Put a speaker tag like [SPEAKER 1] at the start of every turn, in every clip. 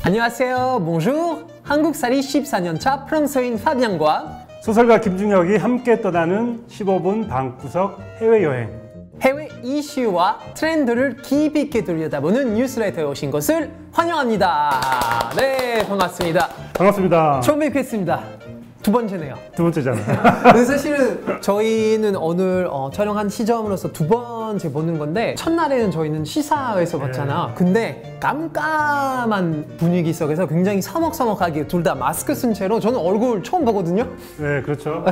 [SPEAKER 1] 안녕하세요, bonjour. 한국살이 14년차 프랑스어인 파비앙과
[SPEAKER 2] 소설가 김중혁이 함께 떠나는 15분 방구석 해외여행.
[SPEAKER 1] 해외 이슈와 트렌드를 깊이 있게 들여다보는 뉴스레터에 오신 것을 환영합니다. 네, 반갑습니다.
[SPEAKER 2] 반갑습니다.
[SPEAKER 1] 처음 뵙겠습니다. 두 번째네요.
[SPEAKER 2] 두 번째잖아요.
[SPEAKER 1] 근데 사실은 저희는 오늘 촬영한 시점으로서 두 번째 보는 건데, 첫날에는 저희는 시사회에서 봤잖아. 근데 깜깜한 분위기 속에서 굉장히 서먹서먹하게 둘 다 마스크 쓴 채로, 저는 얼굴 처음 보거든요.
[SPEAKER 2] 네, 그렇죠.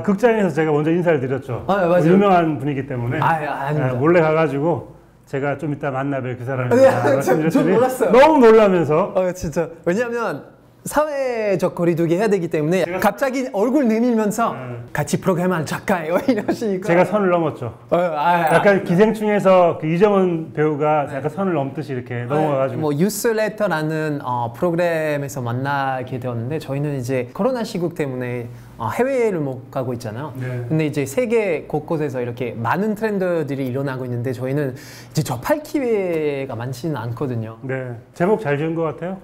[SPEAKER 2] 극장에서 제가 먼저 인사를 드렸죠.
[SPEAKER 1] 맞아요.
[SPEAKER 2] 유명한 분이기 때문에
[SPEAKER 1] 아닙니다.
[SPEAKER 2] 몰래 가가지고 제가 좀 이따 만나뵐 그 사람입니다.
[SPEAKER 1] 전 몰랐어요.
[SPEAKER 2] 너무 놀라면서.
[SPEAKER 1] 진짜. 왜냐면 사회적 거리두기 해야 되기 때문에 갑자기 얼굴 내밀면서 같이 프로그램 작가예요 이러시니까
[SPEAKER 2] 제가 선을 넘었죠. 약간 기생충에서 그 이정은 배우가 약간 선을 넘듯이 이렇게 넘어가가지고
[SPEAKER 1] 뭐 뉴스레터라는 프로그램에서 만나게 되었는데, 저희는 이제 코로나 시국 때문에 해외를 못 가고 있잖아요.
[SPEAKER 2] 네.
[SPEAKER 1] 근데 이제 세계 곳곳에서 이렇게 많은 트렌드들이 일어나고 있는데, 저희는 이제 접할 기회가 많지는 않거든요.
[SPEAKER 2] 네, 제목 잘 지은 것 같아요.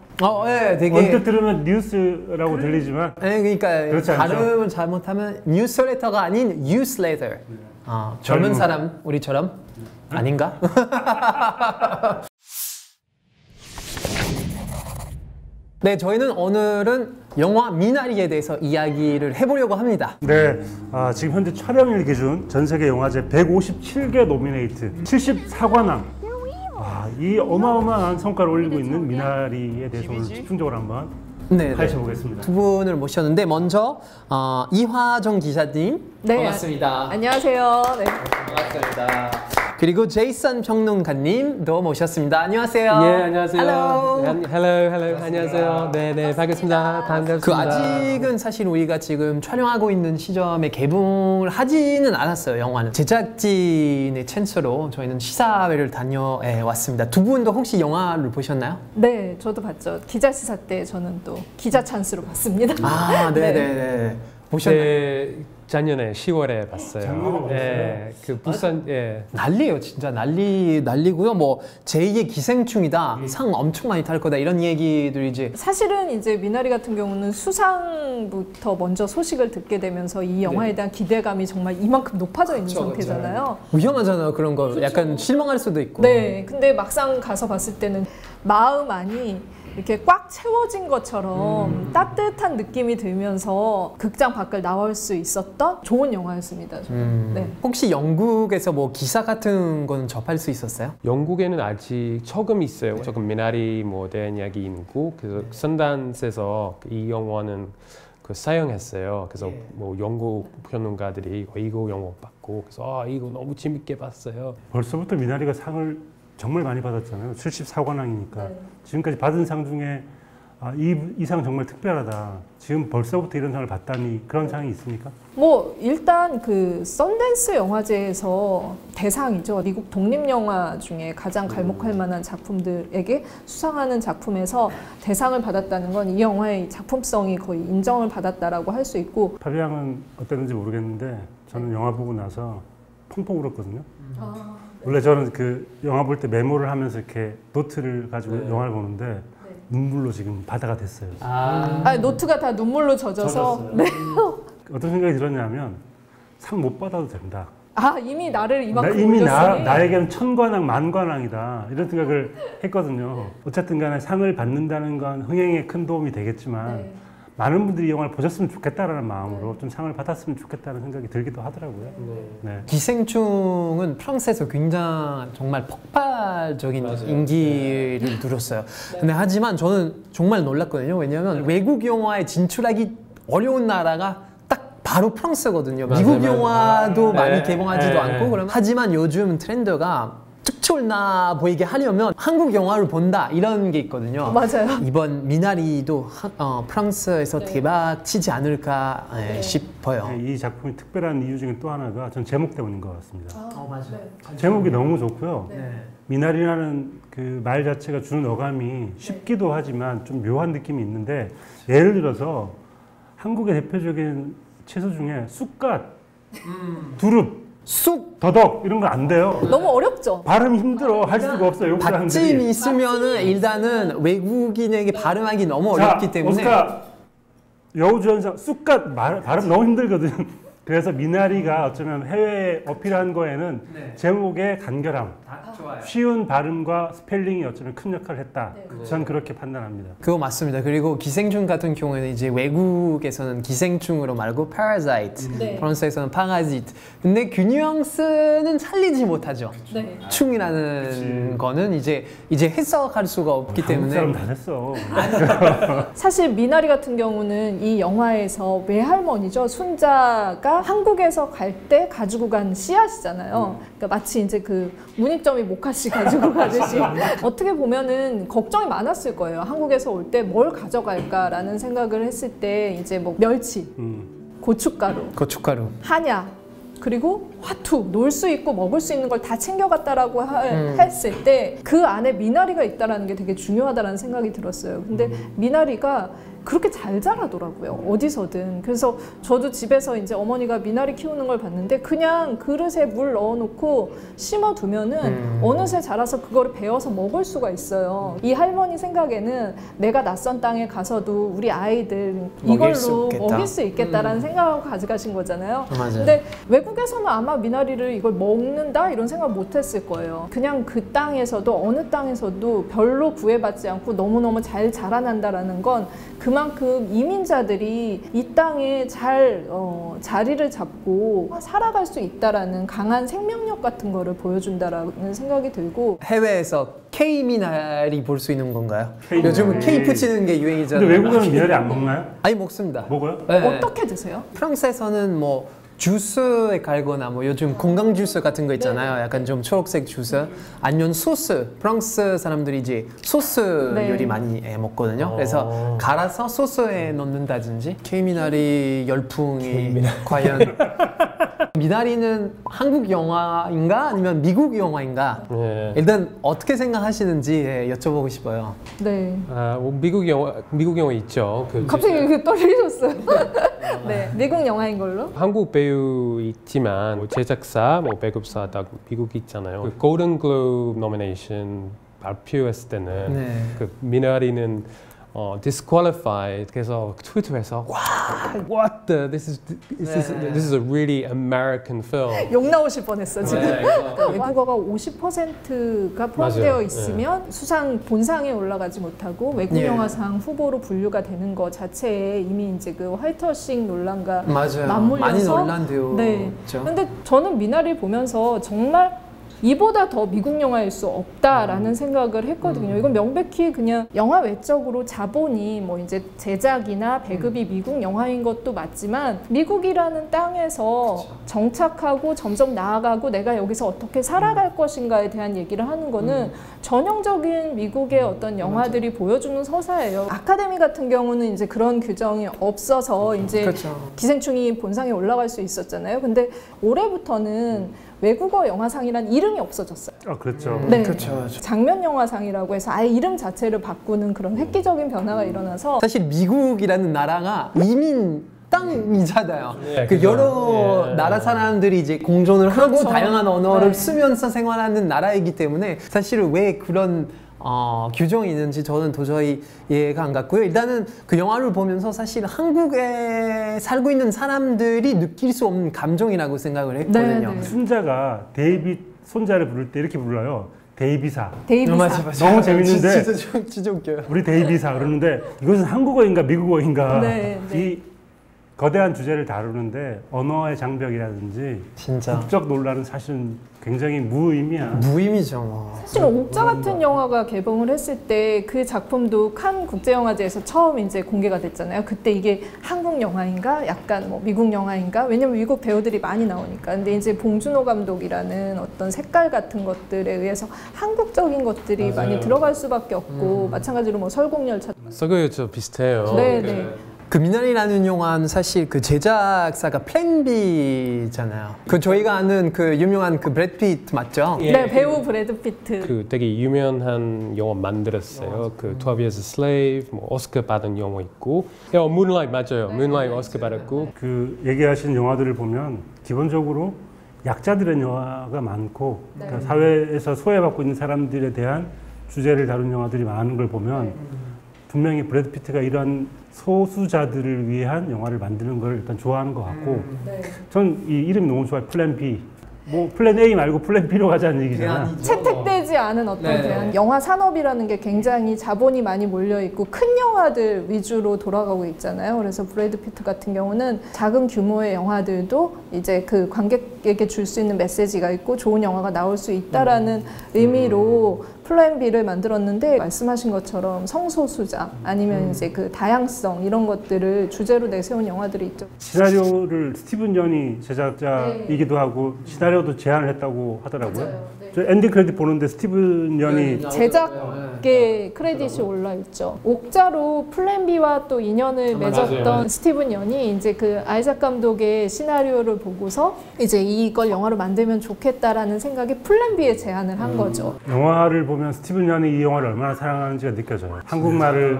[SPEAKER 1] 네, 되게
[SPEAKER 2] 언뜻 들으면 뉴스라고 들리지만
[SPEAKER 1] 네, 그러니까
[SPEAKER 2] 그렇지 않죠.
[SPEAKER 1] 발음을 잘못하면 뉴스레터가 아닌 뉴스레터. 젊은 사람 우리처럼 아닌가? 네, 저희는 오늘은 영화 미나리에 대해서 이야기를 해보려고 합니다.
[SPEAKER 2] 네, 지금 현재 촬영일 기준 전 세계 영화제 157개 노미네이트, 74관왕. 이 어마어마한 성과를 올리고 있는 미나리에 대해서 오늘 집중적으로 한번 파헤쳐보겠습니다.
[SPEAKER 1] 두 분을 모셨는데, 먼저 이화정 기자님,
[SPEAKER 3] 네,
[SPEAKER 1] 반갑습니다.
[SPEAKER 3] 안녕하세요. 네.
[SPEAKER 1] 반갑습니다. 그리고 제이슨 평론가님도 모셨습니다. 안녕하세요.
[SPEAKER 4] 예, 안녕하세요.
[SPEAKER 1] Hello.
[SPEAKER 4] 안녕하세요. 네, 반갑습니다.
[SPEAKER 1] 그 아직은 사실 우리가 지금 촬영하고 있는 시점에 개봉을 하지는 않았어요, 영화는. 제작진의 찬스로 저희는 시사회를 다녀왔습니다. 두 분도 혹시 영화를 보셨나요?
[SPEAKER 3] 네, 저도 봤죠. 기자 시사 때 저는 또 기자 찬스로 봤습니다.
[SPEAKER 1] 네네네. 보셨나요?
[SPEAKER 4] 네, 작년에 10월에 봤어요. 네, 그 부산,
[SPEAKER 1] 난리예요, 진짜 난리고요. 뭐 제2의 기생충이다, 상 엄청 많이 탈 거다, 이런 얘기들 이제.
[SPEAKER 3] 사실은 이제 미나리 같은 경우는 수상부터 먼저 소식을 듣게 되면서 이 영화에 대한 기대감이 정말 이만큼 높아져 있는 상태잖아요.
[SPEAKER 1] 위험하잖아요, 그런 거. 약간 실망할 수도 있고.
[SPEAKER 3] 네, 근데 막상 가서 봤을 때는 마음 안이 이렇게 꽉 채워진 것처럼 따뜻한 느낌이 들면서 극장 밖을 나올 수 있었던 좋은 영화였습니다. 네.
[SPEAKER 1] 혹시 영국에서 뭐 기사 같은 건 접할 수 있었어요?
[SPEAKER 4] 영국에는 아직 조금 있어요. 조금 미나리 뭐 대한 이야기 있고, 그래서 선단에서 이 영화는 그 사용했어요. 그래서 뭐 영국 평론가들이 이거 영화 받고, 그래서 이거 너무 재밌게 봤어요.
[SPEAKER 2] 벌써부터 미나리가 상을 정말 많이 받았잖아요. 74관왕이니까. 지금까지 받은 상 중에 이 상 정말 특별하다. 지금 벌써부터 이런 상을 받다니, 그런 상이 있습니까?
[SPEAKER 3] 뭐 일단 그 썬댄스 영화제에서 대상이죠. 미국 독립영화 중에 가장 갈목할 만한 작품들에게 수상하는 작품에서 대상을 받았다는 건 이 영화의 작품성이 거의 인정을 받았다라고 할 수 있고.
[SPEAKER 2] 파비앙은 어땠는지 모르겠는데 저는 영화 보고 나서 펑펑 울었거든요. 원래 저는 그 영화 볼 때 메모를 하면서 이렇게 노트를 가지고 영화를 보는데 눈물로 지금 바다가 됐어요.
[SPEAKER 3] 노트가 다 눈물로 젖어서. 네.
[SPEAKER 2] 어떤 생각이 들었냐면, 상 못 받아도 된다.
[SPEAKER 3] 이미 나를 이만큼
[SPEAKER 2] 이미
[SPEAKER 3] 올렸으니.
[SPEAKER 2] 나에게는 천관왕 만관왕이다, 이런 생각을 했거든요. 어쨌든 간에 상을 받는다는 건 흥행에 큰 도움이 되겠지만 많은 분들이 이 영화를 보셨으면 좋겠다라는 마음으로 좀 상을 받았으면 좋겠다는 생각이 들기도 하더라고요.
[SPEAKER 1] 기생충은 프랑스에서 굉장히 정말 폭발적인 인기를 누렸어요. 근데 하지만 저는 정말 놀랐거든요. 왜냐하면 외국 영화에 진출하기 어려운 나라가 딱 바로 프랑스거든요. 미국 영화도 많이 개봉하지도 않고. 그러면 하지만 요즘 트렌드가 특출나 보이게 하려면 한국 영화를 본다, 이런 게 있거든요.
[SPEAKER 3] 맞아요.
[SPEAKER 1] 이번 미나리도 프랑스에서 대박 치지 않을까 싶어요.
[SPEAKER 2] 이 작품이 특별한 이유 중에 또 하나가 전 제목 때문인 것 같습니다.
[SPEAKER 1] 맞아요.
[SPEAKER 2] 제목이 너무 좋고요. 미나리라는 그 말 자체가 주는 어감이 쉽기도 하지만 좀 묘한 느낌이 있는데, 예를 들어서 한국의 대표적인 채소 중에 쑥갓, 두릅,
[SPEAKER 1] 쑥
[SPEAKER 2] 더덕 이런 거 안 돼요.
[SPEAKER 3] 너무 어렵죠.
[SPEAKER 2] 발음 힘들어. 할 수가 없어요. 외국
[SPEAKER 1] 받침이
[SPEAKER 2] 사람들이.
[SPEAKER 1] 있으면은 일단은 외국인에게 발음하기 너무 어렵기 때문에
[SPEAKER 2] 오스카 여우주연상 쑥갓 발음 너무 힘들거든. 그래서 미나리가 어쩌면 해외에 어필한 거에는 제목의 간결함, 쉬운 발음과 스펠링이 어쩌면 큰 역할을 했다. 전 그렇게 판단합니다.
[SPEAKER 1] 그거 맞습니다. 그리고 기생충 같은 경우에는 이제 외국에서는 기생충으로 말고 parasite, 프랑스에서는 parasite. 근데 그 뉘앙스는 살리지 못하죠.
[SPEAKER 3] 네.
[SPEAKER 1] 충이라는 거는 이제 해석할 수가 없기
[SPEAKER 2] 한국
[SPEAKER 1] 때문에
[SPEAKER 2] 사람 다 됐어.
[SPEAKER 3] 사실 미나리 같은 경우는 이 영화에서 외할머니죠. 순자가 한국에서 갈 때 가지고 간 씨앗이잖아요. 그러니까 마치 이제 그 문익점이 모카씨 가지고 가듯이 어떻게 보면은 걱정이 많았을 거예요. 한국에서 올 때 뭘 가져갈까라는 생각을 했을 때 이제 뭐 멸치, 고춧가루, 한약, 그리고 화투, 놀 수 있고 먹을 수 있는 걸 다 챙겨갔다라고 했을 때 그 안에 미나리가 있다라는 게 되게 중요하다라는 생각이 들었어요. 근데 미나리가 그렇게 잘 자라더라고요. 어디서든. 그래서 저도 집에서 이제 어머니가 미나리 키우는 걸 봤는데 그냥 그릇에 물 넣어놓고 심어두면은 어느새 자라서 그거를 베어서 먹을 수가 있어요. 이 할머니 생각에는 내가 낯선 땅에 가서도 우리 아이들 이걸로 먹일 수 있겠다라는 생각을 가져가신 거잖아요.
[SPEAKER 1] 맞아요.
[SPEAKER 3] 근데 외국에서는 아마 미나리를 이걸 먹는다 이런 생각 못 했을 거예요. 그냥 그 땅에서도 어느 땅에서도 별로 구애받지 않고 너무너무 잘 자라난다라는 건 그만큼 이민자들이 이 땅에 잘 자리를 잡고 살아갈 수 있다라는 강한 생명력 같은 거를 보여준다라는 생각이 들고
[SPEAKER 1] 해외에서 K 미나리 볼 수 있는 건가요?
[SPEAKER 2] K
[SPEAKER 1] 요즘은
[SPEAKER 2] 미나리.
[SPEAKER 1] K 붙이는 게 유행이잖아요.
[SPEAKER 2] 근데 외국에는 미나리 안 먹나요?
[SPEAKER 1] 아니 먹습니다.
[SPEAKER 2] 먹어요?
[SPEAKER 1] 네.
[SPEAKER 3] 어떻게 드세요?
[SPEAKER 1] 프랑스에서는 뭐 주스에 갈거나 뭐 요즘 건강 주스 같은 거 있잖아요. 약간 좀 초록색 주스 아니면 소스. 프랑스 사람들이 이제 소스 요리 많이 먹거든요. 그래서 갈아서 소스에 넣는다든지 K-미나리 열풍이 과연 미나리는 한국 영화인가 아니면 미국 영화인가? 일단 어떻게 생각하시는지 여쭤보고 싶어요.
[SPEAKER 3] 네.
[SPEAKER 4] 뭐 미국 영화 있죠.
[SPEAKER 3] 갑자기 이렇게 떨리셨어요. 네, 미국 영화인 걸로.
[SPEAKER 4] 한국 배우 있지만 뭐 제작사, 뭐 배급사 다 미국 있잖아요. 그 골든 글로브 노미네이션 발표했을 때는 그 미나리는 disqualified. 그래서 트위터에서 what the this is a really American film.
[SPEAKER 3] 욕 나오실 뻔했어 지금. 외국어가 50%가 포함되어 있으면 수상 본상에 올라가지 못하고 외국 영화상 후보로 분류가 되는 것 자체에 이미 이제 그 화이트워싱 논란과 맞물려서
[SPEAKER 1] 많이 논란돼요.
[SPEAKER 3] 네. 근데 저는 미나리를 보면서 정말 이보다 더 미국 영화일 수 없다라는 생각을 했거든요. 이건 명백히 그냥 영화 외적으로 자본이 뭐 이제 제작이나 배급이 미국 영화인 것도 맞지만 미국이라는 땅에서 정착하고 점점 나아가고 내가 여기서 어떻게 살아갈 것인가에 대한 얘기를 하는 거는 전형적인 미국의 어떤 영화들이 보여주는 서사예요. 아카데미 같은 경우는 이제 그런 규정이 없어서 이제 기생충이 본상에 올라갈 수 있었잖아요. 근데 올해부터는 외국어 영화상이란 이름이 없어졌어요.
[SPEAKER 2] 그렇죠.
[SPEAKER 3] 네.
[SPEAKER 1] 그렇죠.
[SPEAKER 3] 장면 영화상이라고 해서 아예 이름 자체를 바꾸는 그런 획기적인 변화가 일어나서
[SPEAKER 1] 사실 미국이라는 나라가 이민 땅이잖아요. 그 여러 나라 사람들이 이제 공존을 하고 다양한 언어를 쓰면서 생활하는 나라이기 때문에 사실 왜 그런 규정이 있는지 저는 도저히 이해가 안 갔고요. 일단은 그 영화를 보면서 사실 한국에 살고 있는 사람들이 느낄 수 없는 감정이라고 생각을 했거든요.
[SPEAKER 2] 순자가 데이빗 손자를 부를 때 이렇게 불러요. 데이비사.
[SPEAKER 3] 데이비사.
[SPEAKER 2] 너무 재밌는데
[SPEAKER 1] 진짜 웃겨요.
[SPEAKER 2] 우리 데이비사 그러는데 이것은 한국어인가 미국어인가
[SPEAKER 3] 네.
[SPEAKER 2] 이 거대한 주제를 다루는데 언어의 장벽이라든지
[SPEAKER 1] 진짜
[SPEAKER 2] 국적 논란은 사실은 굉장히 무의미야.
[SPEAKER 1] 무의미죠. 뭐.
[SPEAKER 3] 사실 옥자 같은 영화가 개봉을 했을 때 그 작품도 칸 국제영화제에서 처음 이제 공개가 됐잖아요. 그때 이게 한국 영화인가, 약간 뭐 미국 영화인가? 왜냐면 미국 배우들이 많이 나오니까. 근데 이제 봉준호 감독이라는 어떤 색깔 같은 것들에 의해서 한국적인 것들이 많이 들어갈 수밖에 없고 마찬가지로 뭐 설국열차.
[SPEAKER 4] 썩어요, 비슷해요.
[SPEAKER 3] 네.
[SPEAKER 1] 그 미나리라는 영화는 사실 그 제작사가 플랜 B잖아요. 그 저희가 아는 그 유명한 그 브래드 피트 맞죠?
[SPEAKER 3] 네, 배우 브래드 피트.
[SPEAKER 4] 그 되게 유명한 영화 만들었어요. 그 12 Years a Slave, 뭐 오스카 받은 영화 있고, Moonlight 맞아요. Moonlight 오스카 받았고.
[SPEAKER 2] 그 얘기하신 영화들을 보면 기본적으로 약자들의 영화가 많고 그러니까 사회에서 소외받고 있는 사람들에 대한 주제를 다룬 영화들이 많은 걸 보면 분명히 브래드 피트가 이런 소수자들을 위한 영화를 만드는 걸 일단 좋아하는 것 같고 전 이 이름이 너무 좋아요. 플랜 B. 뭐 플랜 A 말고 플랜 B로 가자는 얘기잖아.
[SPEAKER 3] 채택되지 않은 어떤 대안. 영화 산업이라는 게 굉장히 자본이 많이 몰려 있고 큰 영화들 위주로 돌아가고 있잖아요. 그래서 브래드 피트 같은 경우는 작은 규모의 영화들도 이제 그 관객에게 줄 수 있는 메시지가 있고 좋은 영화가 나올 수 있다라는 의미로 플랜 B를 만들었는데 말씀하신 것처럼 성소수자 아니면 이제 그 다양성 이런 것들을 주제로 내세운 영화들이 있죠.
[SPEAKER 2] 시나리오를 스티븐 연이 제작자이기도 하고 시나리오도 제안을 했다고 하더라고요. 저 엔딩 크레딧 보는데 스티븐 연이
[SPEAKER 3] 제작계 크레딧이 올라 있죠. 옥자로 플랜 B와 또 인연을 맺었던 스티븐 연이 이제 그 아이작 감독의 시나리오를 보고서 이제 이걸 영화로 만들면 좋겠다라는 생각에 플랜 B에 제안을 한 거죠.
[SPEAKER 2] 영화를 보면 스티븐 연이 이 영화를 얼마나 사랑하는지가 느껴져요. 한국말을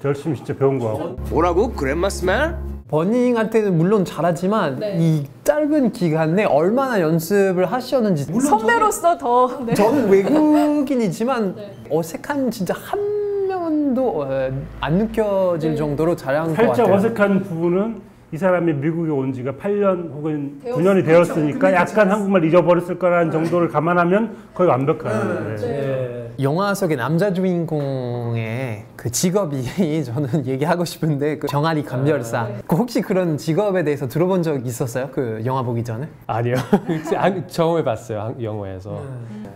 [SPEAKER 2] 열심히 진짜 배운 거 같고.
[SPEAKER 5] 뭐라고? 그랜마스맨?
[SPEAKER 1] 버닝한테는 물론 잘하지만 이 짧은 기간에 얼마나 연습을 하셨는지
[SPEAKER 3] 선배로서 더
[SPEAKER 1] 저는 외국인이지만 어색한 진짜 한 면도 안 느껴질 정도로 잘한 것 같아요.
[SPEAKER 2] 살짝 어색한 부분은 이 사람이 미국에 온 지가 8년 혹은 9년이 되었으니까 약간 한국말 잊어버렸을 거라는 정도를 감안하면 거의 완벽한.
[SPEAKER 1] 영화 속의 남자 주인공의 그 직업이 저는 얘기하고 싶은데 그 정아리 감별사. 그 혹시 그런 직업에 대해서 들어본 적 있었어요? 그 영화 보기 전에?
[SPEAKER 4] 아니요. 처음 봤어요. 영화에서.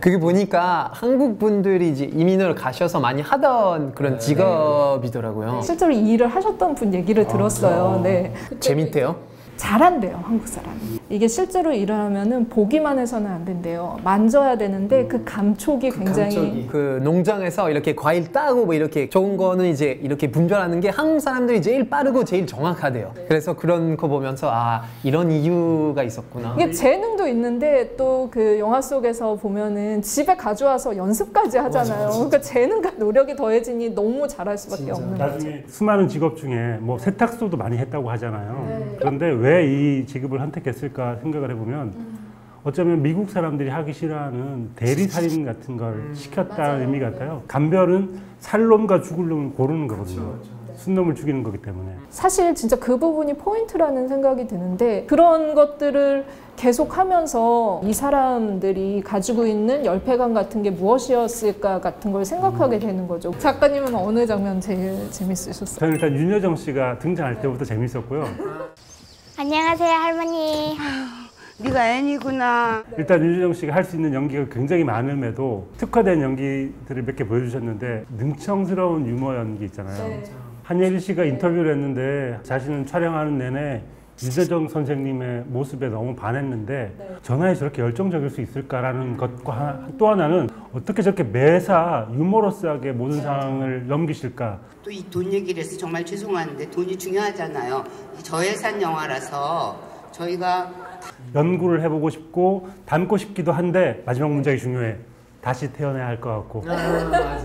[SPEAKER 1] 그게 보니까 한국 분들이 이제 이민을 가셔서 많이 하던 그런 직업이더라고요.
[SPEAKER 3] 실제로 이 일을 하셨던 분 얘기를 들었어요. 네.
[SPEAKER 1] 재밌대요?
[SPEAKER 3] 잘한대요, 한국 사람이. 이게 실제로 일을 하면은 보기만 해서는 안 된대요. 만져야 되는데 그 감촉이 굉장히
[SPEAKER 1] 그 농장에서 이렇게 과일 따고 뭐 이렇게 좋은 거는 이제 이렇게 분별하는 게 한국 사람들이 제일 빠르고 제일 정확하대요. 그래서 그런 거 보면서 아 이런 이유가 있었구나.
[SPEAKER 3] 이게 재능도 있는데 또 그 영화 속에서 보면은 집에 가져와서 연습까지 하잖아요. 그러니까 재능과 노력이 더해지니 너무 잘할 수밖에 없는 거죠.
[SPEAKER 2] 나중에 수많은 직업 중에 뭐 세탁소도 많이 했다고 하잖아요. 그런데 왜 이 직업을 선택했을까 생각을 해보면 어쩌면 미국 사람들이 하기 싫어하는 대리살인 같은 걸 시켰다는 의미 같아요. 감별은 살 놈과 죽을 놈을 고르는 거거든요. 순놈을 죽이는 거기 때문에.
[SPEAKER 3] 사실 진짜 그 부분이 포인트라는 생각이 드는데 그런 것들을 계속 하면서 이 사람들이 가지고 있는 열패감 같은 게 무엇이었을까 같은 걸 생각하게 되는 거죠. 작가님은 어느 장면 제일 재밌으셨어요?
[SPEAKER 2] 저는 일단 윤여정 씨가 등장할 때부터 재밌었고요.
[SPEAKER 6] 안녕하세요, 할머니.
[SPEAKER 7] 네가 애니구나.
[SPEAKER 2] 일단 윤여정 씨가 할 수 있는 연기가 굉장히 많음에도 특화된 연기들을 몇 개 보여주셨는데 능청스러운 유머 연기 있잖아요. 한예리 씨가 인터뷰를 했는데 자신은 촬영하는 내내 윤여정 선생님의 모습에 너무 반했는데 전화에 저렇게 열정적일 수 있을까라는 것과 또 하나는 어떻게 저렇게 매사 유머러스하게 모든 상황을 넘기실까.
[SPEAKER 7] 또 이 돈 얘기를 해서 정말 죄송한데 돈이 중요하잖아요. 저예산 영화라서 저희가
[SPEAKER 2] 연구를 해보고 싶고 닮고 싶기도 한데 마지막 문장이 중요해. 다시 태어나야 할 것 같고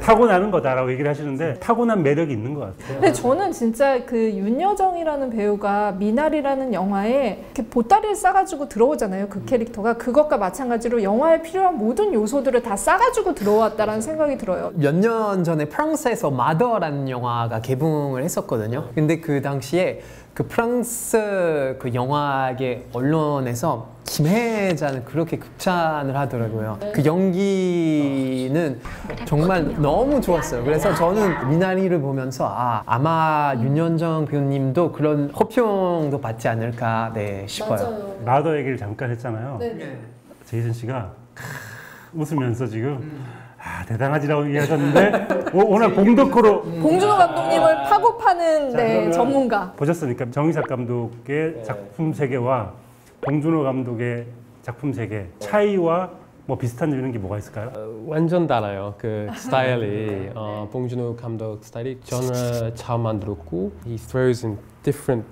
[SPEAKER 2] 타고나는 거다라고 얘기를 하시는데 타고난 매력이 있는 것 같아요.
[SPEAKER 3] 근데 저는 진짜 그 윤여정이라는 배우가 미나리라는 영화에 이렇게 보따리를 싸가지고 들어오잖아요. 그 캐릭터가 그것과 마찬가지로 영화에 필요한 모든 요소들을 다 싸가지고 들어왔다라는 생각이 들어요.
[SPEAKER 1] 몇 년 전에 프랑스에서 마더라는 영화가 개봉을 했었거든요. 근데 그 당시에 그 프랑스 그 영화계 언론에서 김혜자는 그렇게 극찬을 하더라고요. 그 연기는 정말 너무 좋았어요. 그래서 저는 미나리를 보면서 아마 윤여정 배우님도 그런 호평도 받지 않을까 싶어요.
[SPEAKER 2] 마더 얘기를 잠깐 했잖아요. 제이슨 씨가 웃으면서 지금 대단하지라고 얘기하셨는데 오늘 봉덕호로
[SPEAKER 3] 봉준호 감독님을 파고 파는 전문가.
[SPEAKER 2] 보셨으니까 정의삭 감독의 작품 세계와 봉준호 감독의 작품 세계 차이와 뭐 비슷한 이런 게 뭐가 있을까요?
[SPEAKER 4] 완전 달라요. 그 스타일이 봉준호 감독 스타일이 genre 잘 만들었고 he throws in different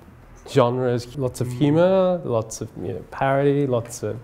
[SPEAKER 4] genres, lots of humor, lots of parody, lots of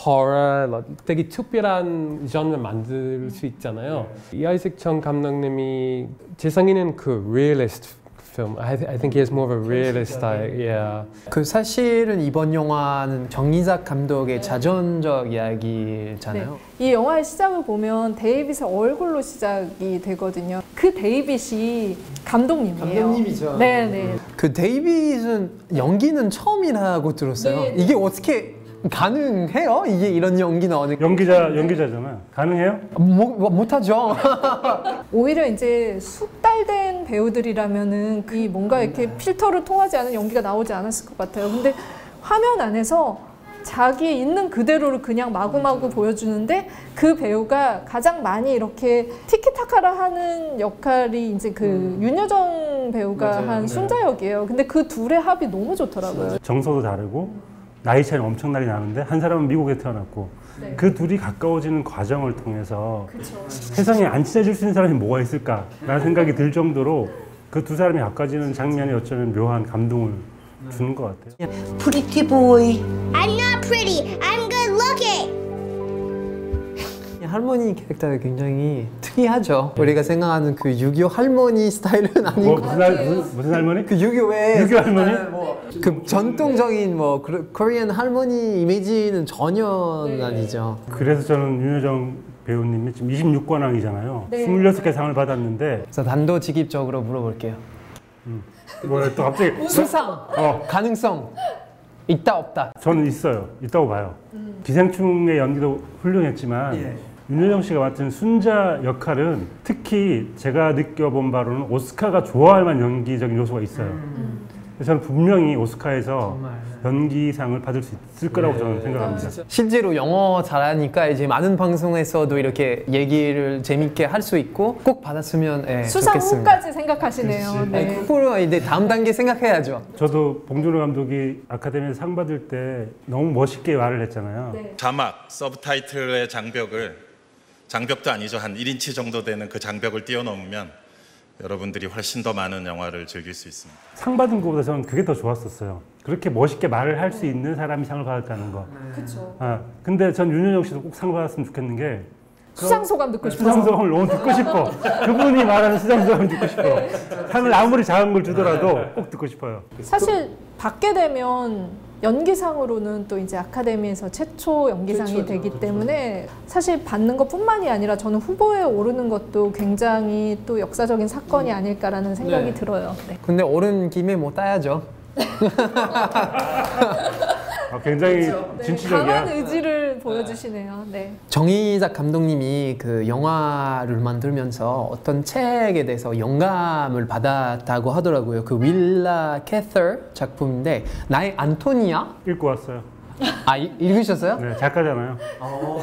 [SPEAKER 4] horror, 되게 특별한 장르 만들 수 있잖아요. 이아이색 정 감독님이 제 생각에는 그 realist film. I think he has more of a realist style. Yeah.
[SPEAKER 1] 그 사실은 이번 영화는 정이삭 감독의 자전적 이야기잖아요.
[SPEAKER 3] 이 영화의 시작을 보면 데이빗의 얼굴로 시작이 되거든요. 그 데이빗이 감독님이에요.
[SPEAKER 1] 감독님이죠.
[SPEAKER 3] 네네.
[SPEAKER 1] 그 데이빗은 연기는 처음이라고 들었어요.
[SPEAKER 3] 네.
[SPEAKER 1] 이게 어떻게 가능해요? 이게 이런 연기 나오는
[SPEAKER 2] 연기자잖아. 가능해요?
[SPEAKER 1] 못하죠.
[SPEAKER 3] 오히려 이제 숙달된 배우들이라면은 이 뭔가 이렇게 필터를 통하지 않은 연기가 나오지 않았을 것 같아요. 근데 화면 안에서 자기 있는 그대로를 그냥 마구마구 보여주는데 그 배우가 가장 많이 이렇게 티키타카를 하는 역할이 이제 그 윤여정 배우가 한 순자 역이에요. 근데 그 둘의 합이 너무 좋더라고요.
[SPEAKER 2] 정서도 다르고 나이 차이는 엄청나게 나는데 한 사람은 미국에 태어났고 그 둘이 가까워지는 과정을 통해서 세상에 안 친해질 수 있는 사람이 뭐가 있을까라는 생각이 들 정도로 그 두 사람이 가까워지는 장면이 어쩌면 묘한 감동을 주는 것 같아요.
[SPEAKER 5] Pretty boy.
[SPEAKER 6] I'm not pretty. I'm good looking.
[SPEAKER 1] 할머니 캐릭터가 굉장히 특이하죠. 우리가 생각하는 그 유교 할머니 스타일은 아닌 것 같아요.
[SPEAKER 2] 무슨 할머니?
[SPEAKER 1] 그 유교의
[SPEAKER 2] 유교 할머니?
[SPEAKER 1] 그 전통적인 뭐 코리안 할머니 이미지는 전혀 아니죠.
[SPEAKER 2] 그래서 저는 윤여정 배우님이 지금 26관왕이잖아요.
[SPEAKER 3] 네.
[SPEAKER 2] 26개 상을 받았는데
[SPEAKER 1] 그래서 단도직입적으로 물어볼게요.
[SPEAKER 2] 뭐야 또 갑자기
[SPEAKER 1] 수상 가능성 있다 없다.
[SPEAKER 2] 저는 있다고 봐요. 기생충의 연기도 훌륭했지만 윤여정 씨가 맡은 순자 역할은 특히 제가 느껴본 바로는 오스카가 좋아할 만한 연기적인 요소가 있어요. 그래서 저는 분명히 오스카에서 연기상을 받을 수 있을 거라고 저는 생각합니다.
[SPEAKER 1] 실제로 영어 잘하니까 이제 많은 방송에서도 이렇게 얘기를 재밌게 할 수 있고 꼭 받았으면
[SPEAKER 3] 수상
[SPEAKER 1] 좋겠습니다.
[SPEAKER 3] 후까지 생각하시네요. 네.
[SPEAKER 1] 그거는 이제 다음 단계 생각해야죠.
[SPEAKER 2] 저도 봉준호 감독이 아카데미에서 상 받을 때 너무 멋있게 말을 했잖아요.
[SPEAKER 8] 자막, 서브타이틀의 장벽도 아니죠. 한 1인치 정도 되는 그 장벽을 뛰어넘으면 여러분들이 훨씬 더 많은 영화를 즐길 수 있습니다.
[SPEAKER 2] 상 받은 것보다 저는 그게 더 좋았었어요. 그렇게 멋있게 말을 할 수 있는 사람이 상을 받았다는 거.
[SPEAKER 3] 그렇죠.
[SPEAKER 2] 근데 전 윤여정 씨도 꼭 상 받았으면 좋겠는 게
[SPEAKER 3] 수상 소감 듣고 싶어서.
[SPEAKER 2] 수상 소감을 너무 듣고 싶어. 그분이 말하는 수상 소감을 듣고 싶어. 상을 아무리 작은 걸 주더라도 꼭 듣고 싶어요.
[SPEAKER 3] 사실 받게 되면 연기상으로는 또 이제 아카데미에서 최초 연기상이 되기 때문에 사실 받는 것뿐만이 아니라 저는 후보에 오르는 것도 굉장히 또 역사적인 사건이 아닐까라는 생각이 들어요. 네.
[SPEAKER 1] 근데 오른 김에 뭐 따야죠.
[SPEAKER 2] 굉장히 진취적이야.
[SPEAKER 3] 강한 의지를 보여주시네요. 네.
[SPEAKER 1] 정이삭 감독님이 그 영화를 만들면서 어떤 책에 대해서 영감을 받았다고 하더라고요. 그 윌라 캐서 작품인데 나의 안토니아?
[SPEAKER 2] 읽고 왔어요.
[SPEAKER 1] 읽으셨어요?
[SPEAKER 2] 네, 작가잖아요.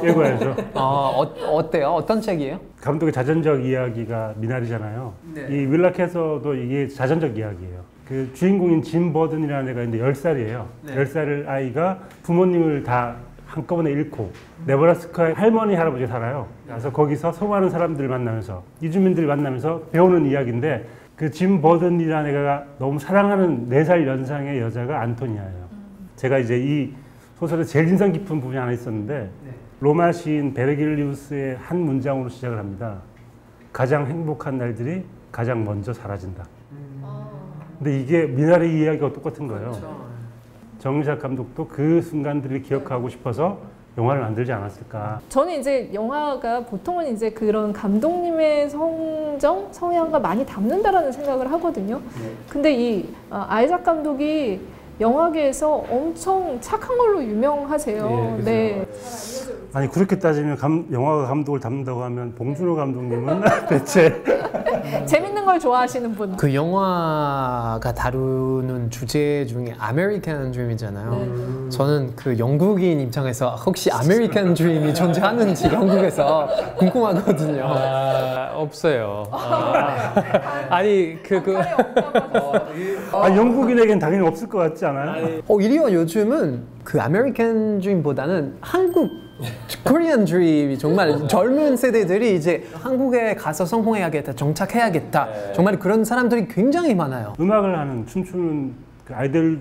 [SPEAKER 2] 읽어야죠.
[SPEAKER 1] 어때요? 어떤 책이에요?
[SPEAKER 2] 감독의 자전적 이야기가 미나리잖아요. 이 윌라 캐서도 이게 자전적 이야기예요. 그 주인공인 짐 버든이라는 애가 있는데 10살이에요. 10살 아이가 부모님을 다 한꺼번에 잃고 네브라스카에 할머니 할아버지가 살아요. 그래서 거기서 수많은 사람들을 만나면서 이주민들을 만나면서 배우는 이야기인데 그 짐 버든이라는 애가 너무 사랑하는 4살 연상의 여자가 안토니아예요. 제가 이제 이 소설에 제일 인상 깊은 부분이 하나 있었는데 로마 시인 베르길리우스의 한 문장으로 시작을 합니다. 가장 행복한 날들이 가장 먼저 사라진다. 근데 이게 미나리 이야기가 똑같은 거예요. 정이삭 감독도 그 순간들을 기억하고 싶어서 영화를 만들지 않았을까.
[SPEAKER 3] 저는 이제 영화가 보통은 이제 그런 감독님의 성향과 많이 담는다라는 생각을 하거든요. 근데 이 아이작 감독이 영화계에서 엄청 착한 걸로 유명하세요. 네.
[SPEAKER 2] 아니 그렇게 따지면 영화가 감독을 담는다고 하면 봉준호 감독님은 대체
[SPEAKER 3] 재밌는 걸 좋아하시는 분.
[SPEAKER 1] 그 영화가 다루는 주제 중에 아메리칸 드림이잖아요. 저는 그 영국인 입장에서 혹시 아메리칸 드림이 존재하는지 영국에서 궁금하거든요.
[SPEAKER 4] 없어요. 아니
[SPEAKER 2] 영국인에겐 당연히 없을 것 같지 않아요?
[SPEAKER 1] 오히려 요즘은 그 아메리칸 드림보다는 한국 코리안 드림이 정말 젊은 세대들이 이제 한국에 가서 성공해야겠다, 정착해야겠다. 정말 그런 사람들이 굉장히 많아요.
[SPEAKER 2] 음악을 하는 춤추는 그 아이돌을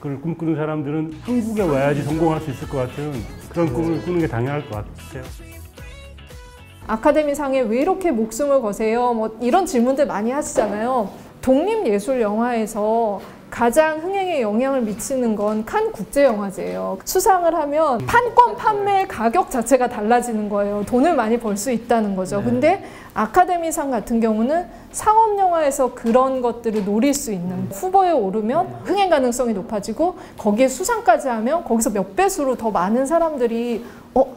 [SPEAKER 2] 꿈꾸는 사람들은 한국에 와야지 성공할 수 있을 것 같은 그런 꿈을 꾸는 게 당연할 것 같아요.
[SPEAKER 3] 아카데미상에 왜 이렇게 목숨을 거세요? 뭐 이런 질문들 많이 하시잖아요. 독립예술 영화에서 가장 흥행에 영향을 미치는 건 칸 국제영화제예요. 수상을 하면 판권 판매 가격 자체가 달라지는 거예요. 돈을 많이 벌 수 있다는 거죠. 근데 아카데미상 같은 경우는 상업영화에서 그런 것들을 노릴 수 있는, 후보에 오르면 흥행 가능성이 높아지고 거기에 수상까지 하면 거기서 몇 배수로 더 많은 사람들이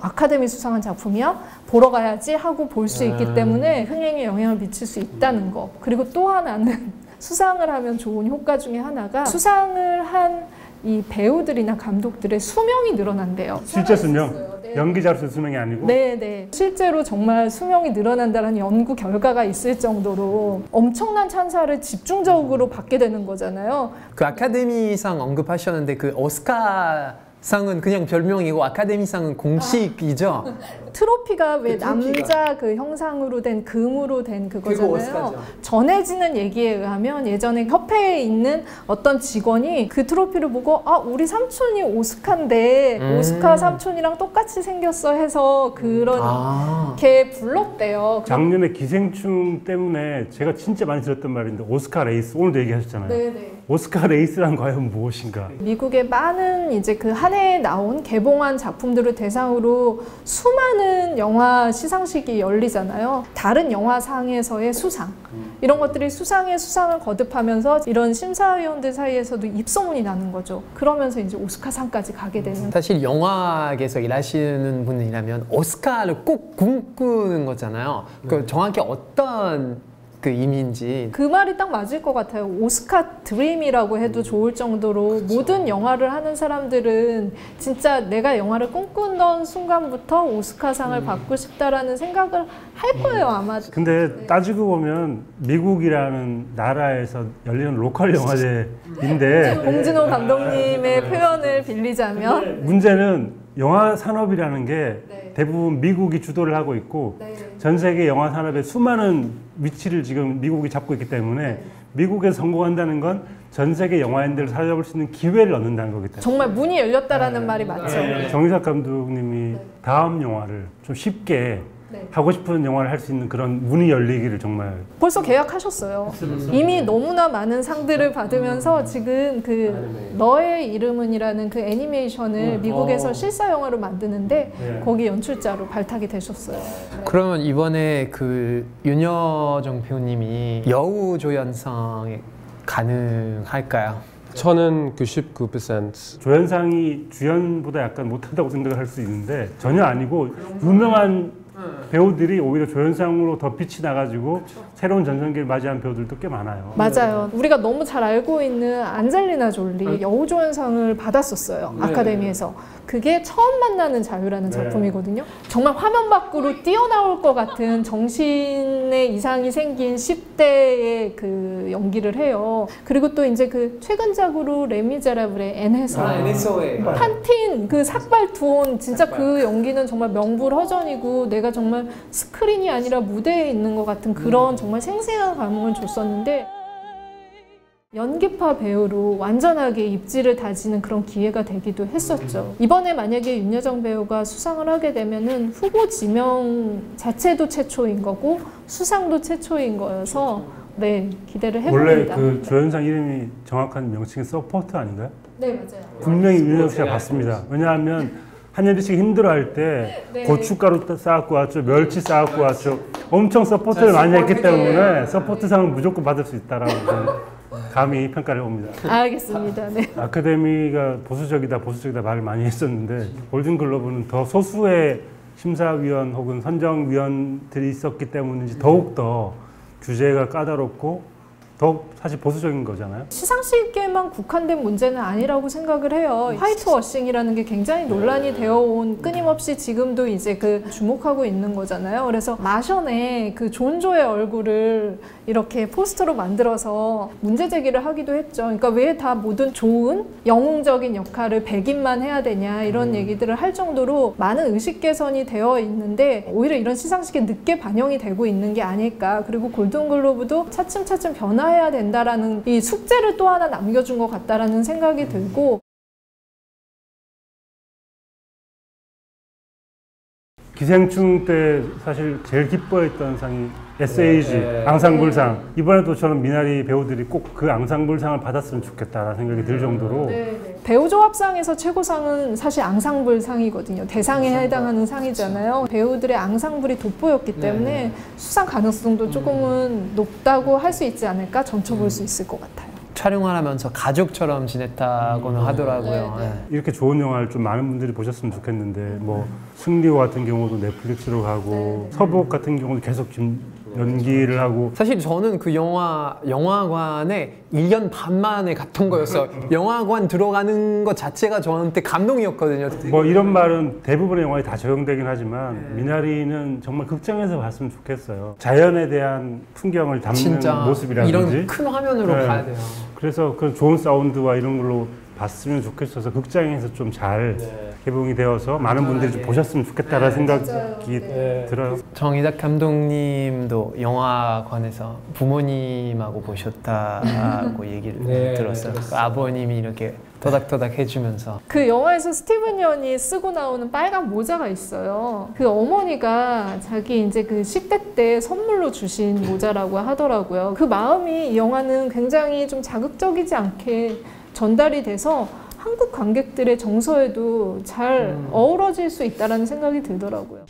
[SPEAKER 3] 아카데미 수상한 작품이야? 보러 가야지 하고 볼 수 있기 때문에 흥행에 영향을 미칠 수 있다는 거. 그리고 또 하나는 수상을 하면 좋은 효과 중에 하나가, 수상을 한 이 배우들이나 감독들의 수명이 늘어난대요.
[SPEAKER 2] 실제 수명? 연기자로서 수명이 아니고?
[SPEAKER 3] 네네. 실제로 정말 수명이 늘어난다는 연구 결과가 있을 정도로 엄청난 찬사를 집중적으로 받게 되는 거잖아요.
[SPEAKER 1] 그 아카데미상 언급하셨는데 그 오스카상은 그냥 별명이고 아카데미상은 공식이죠?
[SPEAKER 3] 트로피가 왜
[SPEAKER 1] 트로피가.
[SPEAKER 3] 남자 그 형상으로 된 금으로 된
[SPEAKER 1] 그거
[SPEAKER 3] 그거잖아요.
[SPEAKER 1] 오스카죠.
[SPEAKER 3] 전해지는 얘기에 의하면 예전에 협회에 있는 어떤 직원이 그 트로피를 보고 우리 삼촌이 오스카인데 오스카 삼촌이랑 똑같이 생겼어 해서 그렇게 불렀대요.
[SPEAKER 2] 작년에 기생충 때문에 제가 진짜 많이 들었던 말인데, 오스카 레이스, 오늘도 얘기하셨잖아요.
[SPEAKER 3] 네네.
[SPEAKER 2] 오스카 레이스란 과연 무엇인가?
[SPEAKER 3] 미국의 많은 이제 그 한 해에 나온 개봉한 작품들을 대상으로 수많은 영화 시상식이 열리잖아요. 다른 영화상에서의 수상, 이런 것들이 수상에 수상을 거듭하면서 이런 심사위원들 사이에서도 입소문이 나는 거죠. 그러면서 이제 오스카상까지 가게 되는.
[SPEAKER 1] 사실 영화계에서 일하시는 분이라면 오스카를 꼭 꿈꾸는 거잖아요. 그 정확히 어떤 그 의미인지.
[SPEAKER 3] 그 말이 딱 맞을 것 같아요. 오스카 드림이라고 해도 좋을 정도로 모든 영화를 하는 사람들은 진짜 내가 영화를 꿈꾸던 순간부터 오스카상을 받고 싶다라는 생각을 할 거예요, 아마.
[SPEAKER 2] 근데 따지고 보면 미국이라는 나라에서 열리는 로컬 영화제인데,
[SPEAKER 3] 봉준호 감독님의 표현을 빌리자면
[SPEAKER 2] 문제는 영화 산업이라는 게 대부분 미국이 주도를 하고 있고, 전 세계 영화 산업의 수많은 위치를 지금 미국이 잡고 있기 때문에 미국에서 성공한다는 건 전 세계 영화인들을 사로잡을 수 있는 기회를 얻는다는 거기 때문에.
[SPEAKER 3] 정말 문이 열렸다라는 말이 맞죠.
[SPEAKER 2] 정유삭 감독님이 다음 영화를 좀 쉽게 하고 싶은 영화를 할 수 있는 그런 문이 열리기를 정말.
[SPEAKER 3] 벌써 계약하셨어요. 이미 너무나 많은 상들을 받으면서 지금 그 너의 이름은이라는 그 애니메이션을 미국에서 실사 영화로 만드는데 거기 연출자로 발탁이 되셨어요.
[SPEAKER 1] 그러면 이번에 그 윤여정 배우님이 여우조연상에 가능할까요?
[SPEAKER 4] 저는 99%.
[SPEAKER 2] 조연상이 주연보다 약간 못한다고 생각을 할 수 있는데 전혀 아니고, 유명한 배우들이 오히려 조연상으로 더 빛이 나가지고 새로운 전성기를 맞이한 배우들도 꽤 많아요.
[SPEAKER 3] 맞아요. 우리가 너무 잘 알고 있는 안젤리나 졸리 여우조연상을 받았었어요. 아카데미에서. 그게 처음 만나는 자유라는 작품이거든요. 정말 화면 밖으로 뛰어나올 것 같은 정신의 이상이 생긴 10대의 그 연기를 해요. 그리고 또 이제 그 최근작으로 레미제라블의 앤해서 판틴 그 삭발 투혼, 진짜 그 연기는 정말 명불허전이고 내가 정말 스크린이 아니라 무대에 있는 것 같은 그런 정말 생생한 감흥을 줬었는데, 연기파 배우로 완전하게 입지를 다지는 그런 기회가 되기도 했었죠. 이번에 만약에 윤여정 배우가 수상을 하게 되면은 후보 지명 자체도 최초인 거고 수상도 최초인 거여서 기대를 해봅니다.
[SPEAKER 2] 원래 그 조연상 이름이 정확한 명칭이 서포트 아닌가요?
[SPEAKER 3] 네, 맞아요.
[SPEAKER 2] 분명히 윤여정 씨가 받습니다. 왜냐하면 한여주 씨가 힘들어할 때 고춧가루 쌓았고 왔죠, 멸치 쌓았고 왔죠. 엄청 서포트를 많이 했기 때문에 서포트상을 무조건 받을 수 있다라고 저는 감히 평가를 해봅니다.
[SPEAKER 3] 알겠습니다. 네.
[SPEAKER 2] 아카데미가 보수적이다 말을 많이 했었는데, 골든글로브는 더 소수의 심사위원 혹은 선정위원들이 있었기 때문인지 더욱더 규제가 까다롭고 더욱 사실 보수적인 거잖아요.
[SPEAKER 3] 시상식에만 국한된 문제는 아니라고 생각을 해요. 화이트워싱이라는 게 굉장히 논란이 되어온, 끊임없이 지금도 이제 그 주목하고 있는 거잖아요. 그래서 마션에 그 존조의 얼굴을 이렇게 포스터로 만들어서 문제 제기를 하기도 했죠. 그러니까 왜 다 모든 좋은 영웅적인 역할을 백인만 해야 되냐 이런 얘기들을 할 정도로 많은 의식 개선이 되어 있는데 오히려 이런 시상식에 늦게 반영이 되고 있는 게 아닐까. 그리고 골든글로브도 차츰차츰 변화해야 된다라는 이 숙제를 또 하나 남겨준 것 같다라는 생각이 들고,
[SPEAKER 2] 기생충 때 사실 제일 기뻐했던 상이 SAG 앙상블상. 이번에도 저는 미나리 배우들이 꼭 그 앙상블상을 받았으면 좋겠다라는 생각이 들 정도로
[SPEAKER 3] 배우 조합상에서 최고상은 사실 앙상블상이거든요. 대상에 해당하는 상이잖아요. 배우들의 앙상블이 돋보였기 때문에 수상 가능성도 조금은 높다고 할 수 있지 않을까 점쳐볼 수 있을 것 같아요.
[SPEAKER 1] 촬영을 하면서 가족처럼 지냈다고는 하더라고요. 네.
[SPEAKER 2] 이렇게 좋은 영화를 좀 많은 분들이 보셨으면 좋겠는데 뭐 승리호 같은 경우도 넷플릭스로 가고 서부옥 같은 경우도 계속 연기를 하고
[SPEAKER 1] 사실 저는 그 영화관에 1년 반 만에 갔던 거였어요. 영화관 들어가는 것 자체가 저한테 감동이었거든요.
[SPEAKER 2] 뭐 이런 말은 대부분의 영화에 다 적용되긴 하지만 미나리는 정말 극장에서 봤으면 좋겠어요. 자연에 대한 풍경을 담는
[SPEAKER 1] 진짜
[SPEAKER 2] 모습이라든지
[SPEAKER 1] 이런 큰 화면으로 봐야 돼요.
[SPEAKER 2] 그래서 그런 좋은 사운드와 이런 걸로 봤으면 좋겠어서 극장에서 좀 잘 개봉이 되어서 많은 분들이 좀 보셨으면 좋겠다라는 생각이 들어요.
[SPEAKER 1] 정의작 감독님도 영화관에서 부모님하고 보셨다고 얘기를 들었어요. 아버님이 이렇게 토닥토닥 해주면서
[SPEAKER 3] 그 영화에서 스티븐 연이 쓰고 나오는 빨간 모자가 있어요. 그 어머니가 자기 이제 그 10대 때 선물로 주신 모자라고 하더라고요. 그 마음이 이 영화는 굉장히 좀 자극적이지 않게 전달이 돼서 한국 관객들의 정서에도 잘 어우러질 수 있다는 생각이 들더라고요.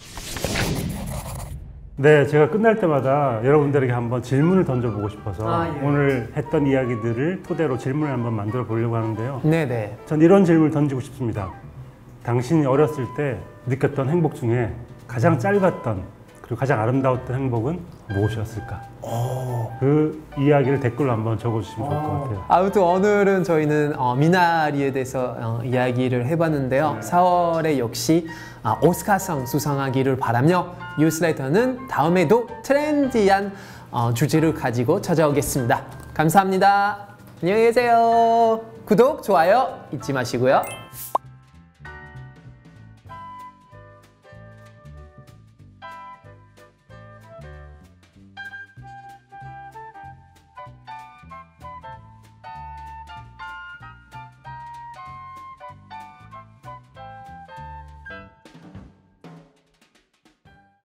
[SPEAKER 2] 네, 제가 끝날 때마다 여러분들에게 한번 질문을 던져보고 싶어서 오늘 했던 이야기들을 토대로 질문을 한번 만들어 보려고 하는데요.
[SPEAKER 1] 네네.
[SPEAKER 2] 전 이런 질문을 던지고 싶습니다. 당신이 어렸을 때 느꼈던 행복 중에 가장 짧았던 그리고 가장 아름다웠던 행복은 무엇이었을까? 그 이야기를 댓글로 한번 적어주시면 좋을 것 같아요.
[SPEAKER 1] 아무튼 오늘은 저희는 미나리에 대해서 이야기를 해봤는데요. 4월에 역시 오스카상 수상하기를 바라며 뉴스레터는 다음에도 트렌디한 주제를 가지고 찾아오겠습니다. 감사합니다. 안녕히 계세요. 구독, 좋아요 잊지 마시고요.